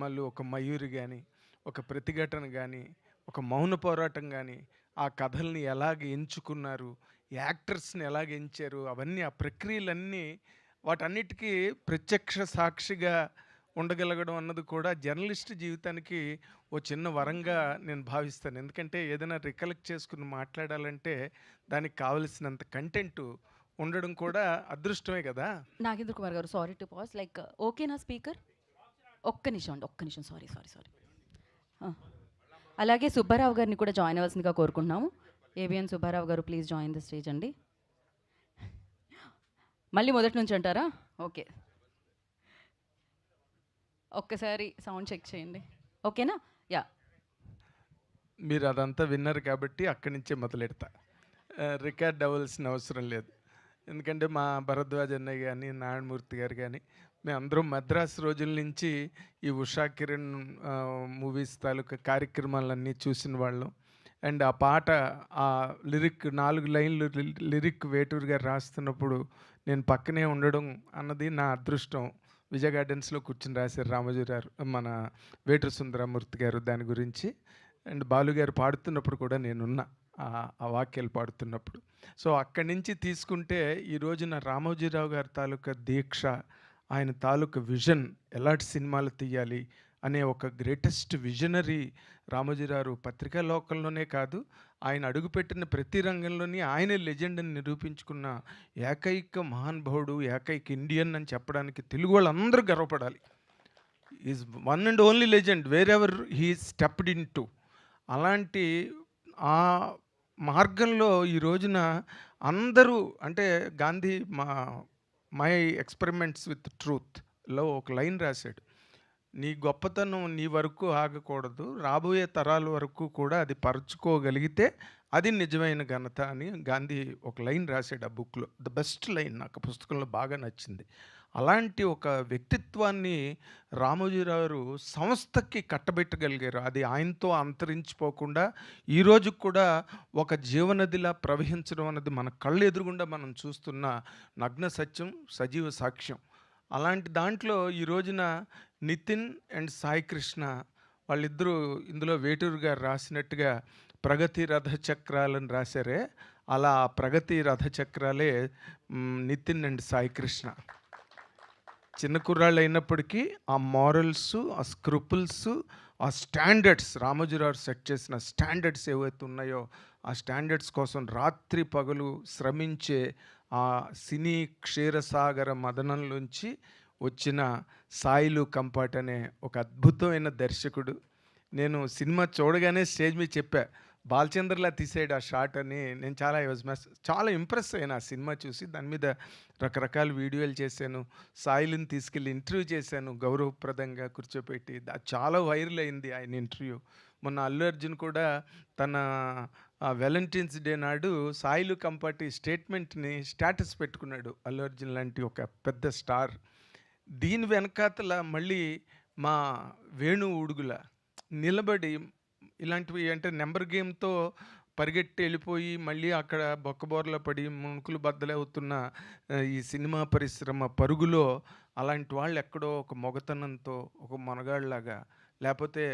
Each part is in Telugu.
మళ్ళీ ఒక మయూరి గాని, ఒక ప్రతిఘటన గాని, ఒక మౌన పోరాటం గాని, ఆ కథల్ని ఎలాగ ఎంచుకున్నారు, యాక్టర్స్‌ని ఎలాగ ఎంచారు, అవన్నీ ఆ ప్రక్రియలన్నీ వాటన్నిటికీ ప్రత్యక్ష సాక్షిగా ఉండగలగడం అన్నది కూడా జర్నలిస్ట్ జీవితానికి ఓ చిన్న వరంగా నేను భావిస్తాను. ఎందుకంటే ఏదైనా రికలెక్ట్ చేసుకొని మాట్లాడాలంటే దానికి కావలసినంత కంటెంటు ఉండడం కూడా అదృష్టమే గదా! నాగేంద్ర కుమార్ గారు, సారీ టు పాజ్. లైక్ ఓకేనా స్పీకర్? ఒక్క నిమిషం అండి, ఒక్క నిమిషం. Sorry sorry sorry. అలాగే సుబ్బారావు గారిని కూడా జాయిన్ అవ్వాల్సిందిగా కోరుకుంటున్నాము. ఏబిఎన్ సుబ్బారావు గారు, ప్లీజ్ జాయిన్ ద స్టేజ్ అండి. మళ్ళీ మొదటి నుంచి అంటారా? ఓకే, ఒక్కసారి సౌండ్ చెక్ చేయండి. ఓకేనా? యా. మీరు అదంతా విన్నారు కాబట్టి అక్కడి నుంచే మొదలెడతా. రికార్డ్ అవ్వాల్సిన అవసరం లేదు. ఎందుకంటే మా భరద్వాజ్ అన్నయ్య గాని, నారాయణమూర్తి గారు గాని, మేమందరం మద్రాసు రోజుల నుంచి ఈ ఉషా కిరణ్ మూవీస్ తాలూకా కార్యక్రమాలన్నీ చూసిన వాళ్ళం. అండ్ ఆ పాట, ఆ లిరిక్ 4 లైన్లు లిరిక్ వేటూరు గారు రాస్తున్నప్పుడు నేను పక్కనే ఉండడం అన్నది నా అదృష్టం. విజయ గార్డెన్స్‌లో కూర్చొని రాశారు రామోజీ గారు, మన వేటూరి సుందరమూర్తి గారు దాని గురించి. అండ్ బాలుగారు పాడుతున్నప్పుడు కూడా నేనున్నా, ఆ వాక్యాలు పాడుతున్నప్పుడు. సో అక్కడి నుంచి తీసుకుంటే ఈ రోజున రామోజీరావు గారి తాలూకా దీక్ష, ఆయన తాలూకా విజన్, ఎలాంటి సినిమాలు తీయాలి అనే ఒక గ్రేటెస్ట్ విజనరీ రామోజీరావు పత్రికా లోకంలోనే కాదు, ఆయన అడుగుపెట్టిన ప్రతి రంగంలోని ఆయనే లెజెండ్ అని నిరూపించుకున్న ఏకైక మహానుభావుడు, ఏకైక ఇండియన్ అని చెప్పడానికి తెలుగు వాళ్ళందరూ గర్వపడాలి. Is one and only legend wherever he stepped in to. అలాంటి ఆ మార్గంలో ఈ రోజున అందరూ, అంటే గాంధీ మై ఎక్స్పెరిమెంట్స్ విత్ ట్రూత్లో ఒక లైన్ రాశాడు. నీ గొప్పతనం నీ వరకు ఆగకూడదు, రాబోయే తరాల వరకు కూడా అది పరుచుకోగలిగితే అది నిజమైన ఘనత అని గాంధీ ఒక లైన్ రాశాడు ఆ బుక్లో. ద బెస్ట్ లైన్ నాకు పుస్తకంలో బాగా నచ్చింది. అలాంటి ఒక వ్యక్తిత్వాన్ని రామోజీరావు సంస్థకి కట్టబెట్టగలిగారు. అది ఆయనతో అంతరించిపోకుండా ఈరోజు కూడా ఒక జీవనదిలా ప్రవహించడం అన్నది మన కళ్ళు ఎదురుగుండా మనం చూస్తున్న నగ్న సత్యం, సజీవ సాక్ష్యం. అలాంటి దాంట్లో ఈ రోజున నితిన్ అండ్ సాయి కృష్ణ వాళ్ళిద్దరూ ఇందులో వేటూరు గారు రాసినట్టుగా ప్రగతి రథ చక్రాలను రాశారే, అలా ఆ ప్రగతి రథ చక్రాలే నితిన్ అండ్ సాయి కృష్ణ. చిన్న కుర్రాళ్ళు అయినప్పటికీ ఆ మారల్స్, ఆ స్క్రూపుల్స్, ఆ స్టాండర్డ్స్, రామోజీరావు సెట్ చేసిన స్టాండర్డ్స్ ఏవైతే ఉన్నాయో ఆ స్టాండర్డ్స్ కోసం రాత్రి పగలు శ్రమించే ఆ సినీ క్షీరసాగర మదనంలోంచి వచ్చిన సాయిలు కంపాట్ అనే ఒక అద్భుతమైన దర్శకుడు. నేను సినిమా చూడగానే స్టేజ్ మీద చెప్పా, బాలచంద్రలా తీసాడు ఆ షాట్ అని. నేను చాలా ఇంప్రెస్ అయినా ఆ సినిమా చూసి. దాని మీద రకరకాల వీడియోలు చేశాను, సాయిల్ని తీసుకెళ్ళి ఇంటర్వ్యూ చేశాను గౌరవప్రదంగా కూర్చోపెట్టి. అది చాలా వైరల్ అయింది ఆయన ఇంటర్వ్యూ. మొన్న అల్లు అర్జున్ కూడా తన వ్యాలంటైన్స్ డే నాడు సాయిలు కంపాటి స్టేట్మెంట్ని స్టేటస్ పెట్టుకున్నాడు, అల్లు అర్జున్ లాంటి ఒక పెద్ద స్టార్. దీని వెనకాతల మళ్ళీ మా వేణు ఉడుగుల నిలబడి ఇలాంటివి, అంటే నెంబర్ గేమ్తో పరిగెట్టి వెళ్ళిపోయి మళ్ళీ అక్కడ బొక్కబోర్ల పడి ముణుకులు బద్దలవుతున్న ఈ సినిమా పరిశ్రమ పరుగులో అలాంటి వాళ్ళు ఎక్కడో ఒక మొగతనంతో ఒక మొనగాళ్ళలాగా, లేకపోతే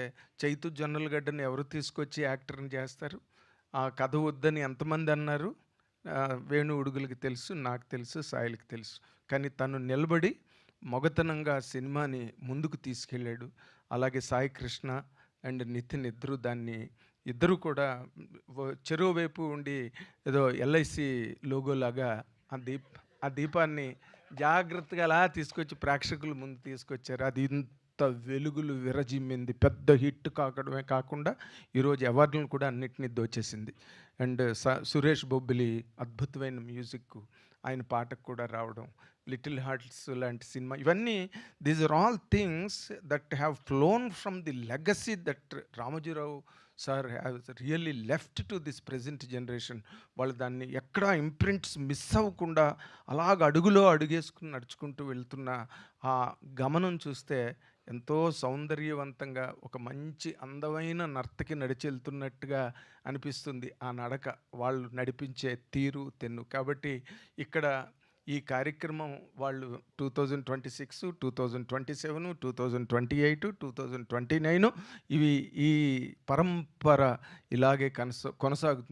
చైతు జొన్నలగడ్డని ఎవరు తీసుకొచ్చి యాక్టర్ని చేస్తారు? ఆ కథ వద్దని ఎంతమంది అన్నారు? వేణు ఉడుగులకి తెలుసు, నాకు తెలుసు, సాయిలకి తెలుసు. కానీ తను నిలబడి మొగతనంగా సినిమాని ముందుకు తీసుకెళ్ళాడు. అలాగే సాయి కృష్ణ అండ్ నితిన్ ఇద్దరు కూడా చెరువు వైపు ఉండి ఏదో ఎల్ఐసి లోగోలాగా ఆ దీపాన్ని జాగ్రత్తగా అలా తీసుకొచ్చి ప్రేక్షకుల ముందు తీసుకొచ్చారు. అది ఇంత వెలుగులు విరజిమ్మింది, పెద్ద హిట్ కాకడమే కాకుండా ఈరోజు అవార్డులను కూడా అన్నిటినీ దోచేసింది. అండ్ సురేష్ బొబ్బిలి అద్భుతమైన మ్యూజిక్, ఆయన పాటకు కూడా రావడం, లిటిల్ హార్ట్స్ లాంటి సినిమా, ఇవన్నీ these are all things that have flown from the legacy that Ramoji Rao sir have really left to this present generation. వాళ్ళు దాన్ని ఎక్కడా ఇంప్రింట్స్ మిస్ అవ్వకుండా అలాగ అడుగులో అడుగేసుకుని నడుచుకుంటూ వెళ్తున్న ఆ గమనం చూస్తే ఎంతో సౌందర్యవంతంగా ఒక మంచి అందమైన నర్తకి నడిచి వెళ్తున్నట్టుగా అనిపిస్తుంది ఆ నడక, వాళ్ళు నడిపించే తీరు తెన్ను. కాబట్టి ఇక్కడ ఈ కార్యక్రమం వాళ్ళు 2026, 2027, 2028, 2029 ఇవి ఈ పరంపర ఇలాగే కొనసాగుతుంది.